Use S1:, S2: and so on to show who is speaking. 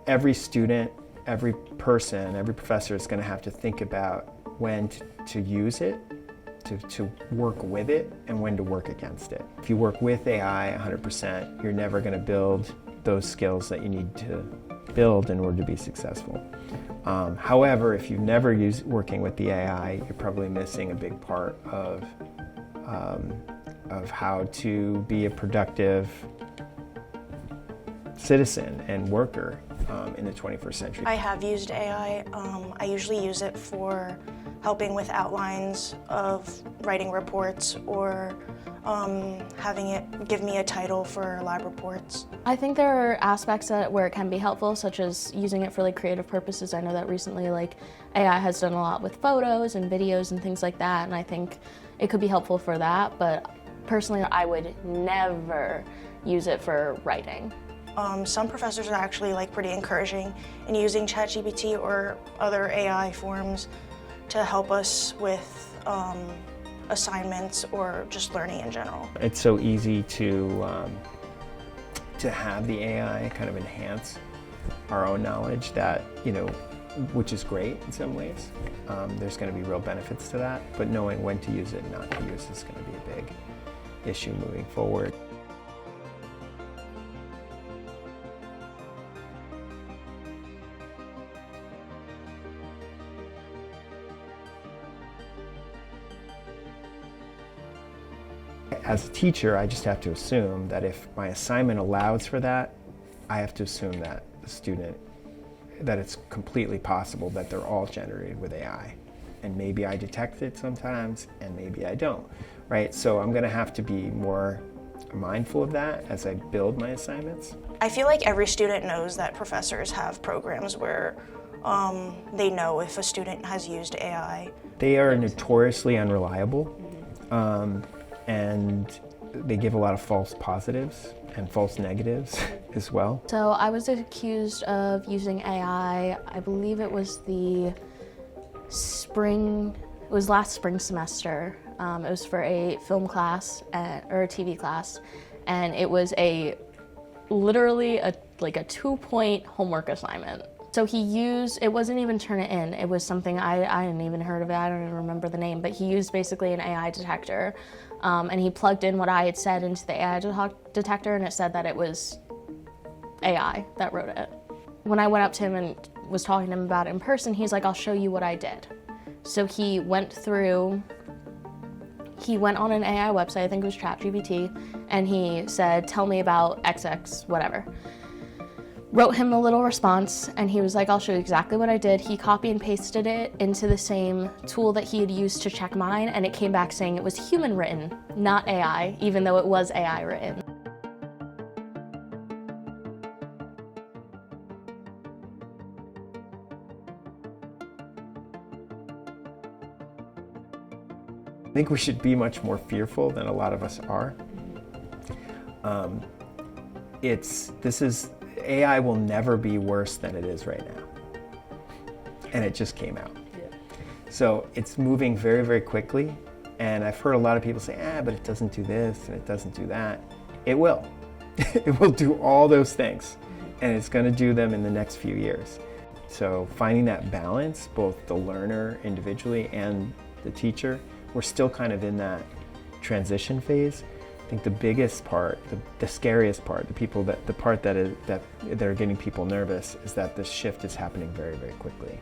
S1: Every student, every person, every professor is going to have to think about when to use it, to work with it, and when to work against it. If you work with AI 100%, you're never going to build those skills that you need to build in order to be successful. However, if you've never used working with the AI, you're probably missing a big part of how to be a productive citizen and worker in the 21st century.
S2: I have used AI. I usually use it for helping with outlines of writing reports or having it give me a title for lab reports.
S3: I think there are aspects where it can be helpful, such as using it for like creative purposes. I know that recently like AI has done a lot with photos and videos and things like that, and I think it could be helpful for that, but personally I would never use it for writing.
S2: Some professors are actually pretty encouraging in using ChatGPT or other AI forms to help us with assignments or just learning in general.
S1: It's so easy to have the AI kind of enhance our own knowledge that, which is great in some ways. There's going to be real benefits to that, but knowing when to use it and not to use it is going to be a big issue moving forward. As a teacher, I just have to assume that if my assignment allows for that, I have to assume that that it's completely possible that they're all generated with AI. And maybe I detect it sometimes, and maybe I don't, right? So I'm gonna have to be more mindful of that as I build my assignments.
S2: I feel like every student knows that professors have programs where they know if a student has used AI.
S1: They are notoriously unreliable. And they give a lot of false positives and false negatives as well.
S3: So I was accused of using AI, I believe it was last spring semester. It was for a film class or a TV class, and it was literally a 2-point homework assignment. So it wasn't even turn it in, it was something I hadn't even heard of it, I don't even remember the name, but he used basically an AI detector, and he plugged in what I had said into the AI detector, and it said that it was AI that wrote it. When I went up to him and was talking to him about it in person, he's like, I'll show you what I did. So he went on an AI website, I think it was ChatGPT, and he said, tell me about XX, whatever. Wrote him a little response, and he was like, I'll show you exactly what I did. He copy and pasted it into the same tool that he had used to check mine, and it came back saying it was human written, not AI, even though it was AI written.
S1: I think we should be much more fearful than a lot of us are. AI will never be worse than it is right now. And it just came out. Yeah. So it's moving very, very quickly. And I've heard a lot of people say, but it doesn't do this and it doesn't do that. It will. It will do all those things. And it's going to do them in the next few years. So finding that balance, both the learner individually and the teacher, we're still kind of in that transition phase. I think the biggest part, the scariest part, the part that are getting people nervous is that this shift is happening very, very quickly.